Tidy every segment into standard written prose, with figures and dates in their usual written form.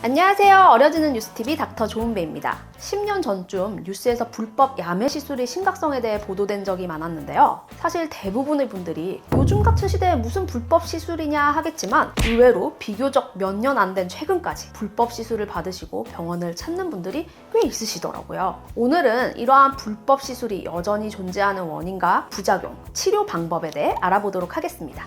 안녕하세요. 어려지는 뉴스TV 닥터 조은배입니다. 10년 전쯤 뉴스에서 불법 야매 시술의 심각성에 대해 보도된 적이 많았는데요. 사실 대부분의 분들이 요즘 같은 시대에 무슨 불법 시술이냐 하겠지만 의외로 비교적 몇 년 안 된 최근까지 불법 시술을 받으시고 병원을 찾는 분들이 꽤 있으시더라고요. 오늘은 이러한 불법 시술이 여전히 존재하는 원인과 부작용, 치료 방법에 대해 알아보도록 하겠습니다.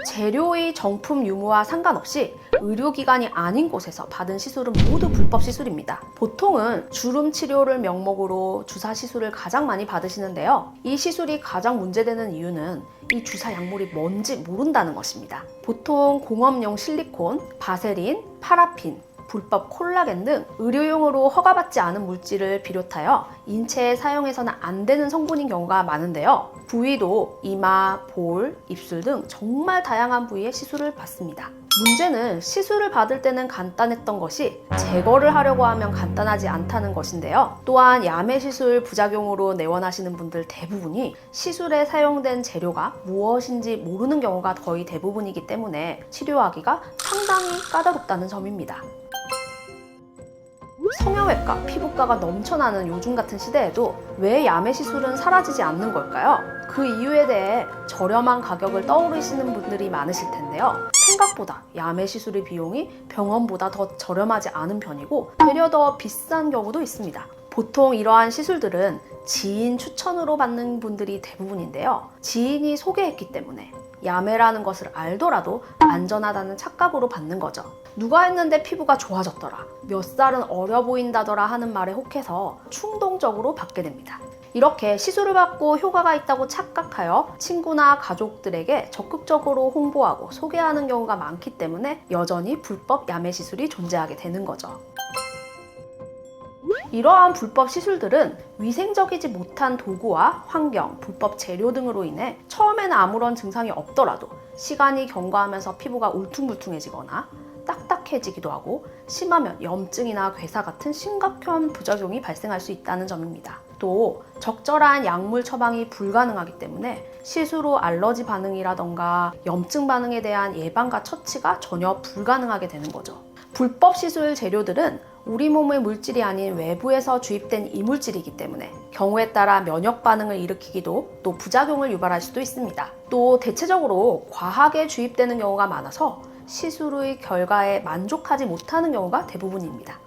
재료의 정품 유무와 상관없이 의료기관이 아닌 곳에서 받은 시술은 모두 불법 시술입니다. 보통은 주름 치료를 명목으로 주사 시술을 가장 많이 받으시는데요. 이 시술이 가장 문제되는 이유는 이 주사 약물이 뭔지 모른다는 것입니다. 보통 공업용 실리콘, 바세린, 파라핀, 불법 콜라겐 등 의료용으로 허가받지 않은 물질을 비롯하여 인체에 사용해서는 안 되는 성분인 경우가 많은데요. 부위도 이마, 볼, 입술 등 정말 다양한 부위의 시술을 받습니다. 문제는 시술을 받을 때는 간단했던 것이 제거를 하려고 하면 간단하지 않다는 것인데요. 또한 야매 시술 부작용으로 내원하시는 분들 대부분이 시술에 사용된 재료가 무엇인지 모르는 경우가 거의 대부분이기 때문에 치료하기가 상당히 까다롭다는 점입니다. 성형외과, 피부과가 넘쳐나는 요즘 같은 시대에도 왜 야매 시술은 사라지지 않는 걸까요? 그 이유에 대해 저렴한 가격을 떠오르시는 분들이 많으실 텐데요. 생각보다 야매 시술의 비용이 병원보다 더 저렴하지 않은 편이고 되려 더 비싼 경우도 있습니다. 보통 이러한 시술들은 지인 추천으로 받는 분들이 대부분인데요. 지인이 소개했기 때문에 야매라는 것을 알더라도 안전하다는 착각으로 받는 거죠. 누가 했는데 피부가 좋아졌더라, 몇 살은 어려 보인다더라 하는 말에 혹해서 충동적으로 받게 됩니다. 이렇게 시술을 받고 효과가 있다고 착각하여 친구나 가족들에게 적극적으로 홍보하고 소개하는 경우가 많기 때문에 여전히 불법 야매 시술이 존재하게 되는 거죠. 이러한 불법 시술들은 위생적이지 못한 도구와 환경, 불법 재료 등으로 인해 처음에는 아무런 증상이 없더라도 시간이 경과하면서 피부가 울퉁불퉁해지거나 딱딱해지기도 하고 심하면 염증이나 괴사 같은 심각한 부작용이 발생할 수 있다는 점입니다. 또 적절한 약물 처방이 불가능하기 때문에 시술 후 알러지 반응이라던가 염증 반응에 대한 예방과 처치가 전혀 불가능하게 되는 거죠. 불법 시술 재료들은 우리 몸의 물질이 아닌 외부에서 주입된 이물질이기 때문에 경우에 따라 면역 반응을 일으키기도 또 부작용을 유발할 수도 있습니다. 또 대체적으로 과하게 주입되는 경우가 많아서 시술 후의 결과에 만족하지 못하는 경우가 대부분입니다.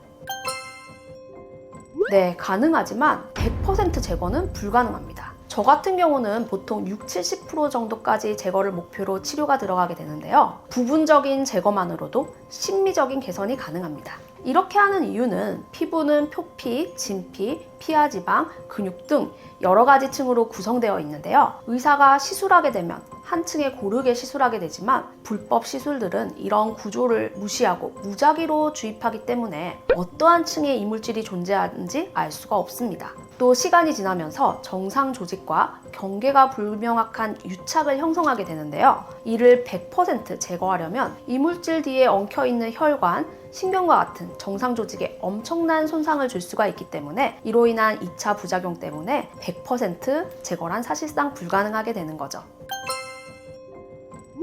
네, 가능하지만 100% 제거는 불가능합니다. 저 같은 경우는 보통 60-70% 정도까지 제거를 목표로 치료가 들어가게 되는데요. 부분적인 제거만으로도 심미적인 개선이 가능합니다. 이렇게 하는 이유는 피부는 표피, 진피, 피하지방, 근육 등 여러 가지 층으로 구성되어 있는데요. 의사가 시술하게 되면 한 층에 고르게 시술하게 되지만 불법 시술들은 이런 구조를 무시하고 무작위로 주입하기 때문에 어떠한 층에 이물질이 존재하는지 알 수가 없습니다. 또 시간이 지나면서 정상 조직과 경계가 불명확한 유착을 형성하게 되는데요. 이를 100% 제거하려면 이물질 뒤에 엉켜있는 혈관, 신경과 같은 정상 조직에 엄청난 손상을 줄 수가 있기 때문에 이로 인한 2차 부작용 때문에 100% 제거란 사실상 불가능하게 되는 거죠.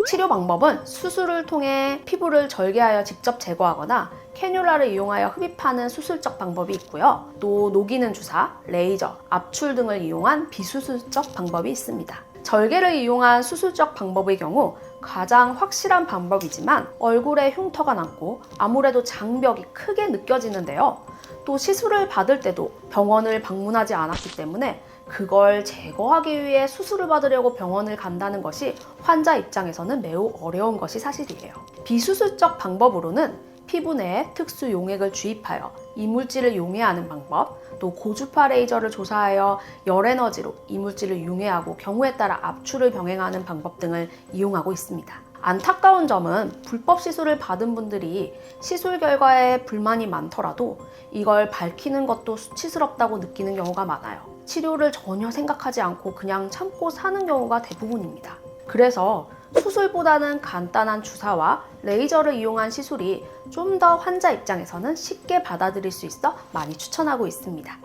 치료 방법은 수술을 통해 피부를 절개하여 직접 제거하거나 캐뉼라를 이용하여 흡입하는 수술적 방법이 있고요. 또 녹이는 주사, 레이저, 압출 등을 이용한 비수술적 방법이 있습니다. 절개를 이용한 수술적 방법의 경우 가장 확실한 방법이지만 얼굴에 흉터가 남고 아무래도 장벽이 크게 느껴지는데요. 또 시술을 받을 때도 병원을 방문하지 않았기 때문에 그걸 제거하기 위해 수술을 받으려고 병원을 간다는 것이 환자 입장에서는 매우 어려운 것이 사실이에요. 비수술적 방법으로는 피부 내에 특수 용액을 주입하여 이물질을 용해하는 방법, 또 고주파 레이저를 조사하여 열에너지로 이물질을 용해하고 경우에 따라 압출을 병행하는 방법 등을 이용하고 있습니다. 안타까운 점은 불법 시술을 받은 분들이 시술 결과에 불만이 많더라도 이걸 밝히는 것도 수치스럽다고 느끼는 경우가 많아요. 치료를 전혀 생각하지 않고 그냥 참고 사는 경우가 대부분입니다. 그래서 수술보다는 간단한 주사와 레이저를 이용한 시술이 좀 더 환자 입장에서는 쉽게 받아들일 수 있어 많이 추천하고 있습니다.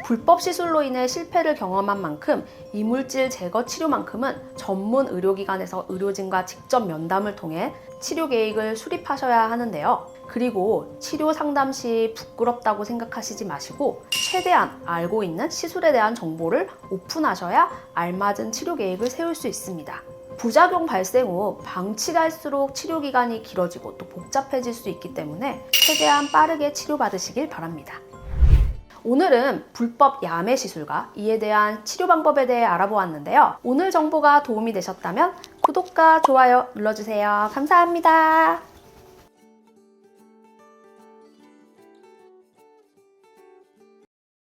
불법 시술로 인해 실패를 경험한 만큼 이물질 제거 치료만큼은 전문 의료기관에서 의료진과 직접 면담을 통해 치료 계획을 수립하셔야 하는데요. 그리고 치료 상담 시 부끄럽다고 생각하시지 마시고 최대한 알고 있는 시술에 대한 정보를 오픈하셔야 알맞은 치료 계획을 세울 수 있습니다. 부작용 발생 후 방치가 할수록 치료 기간이 길어지고 또 복잡해질 수 있기 때문에 최대한 빠르게 치료받으시길 바랍니다. 오늘은 불법 야매 시술과 이에 대한 치료 방법에 대해 알아보았는데요. 오늘 정보가 도움이 되셨다면 구독과 좋아요 눌러주세요. 감사합니다.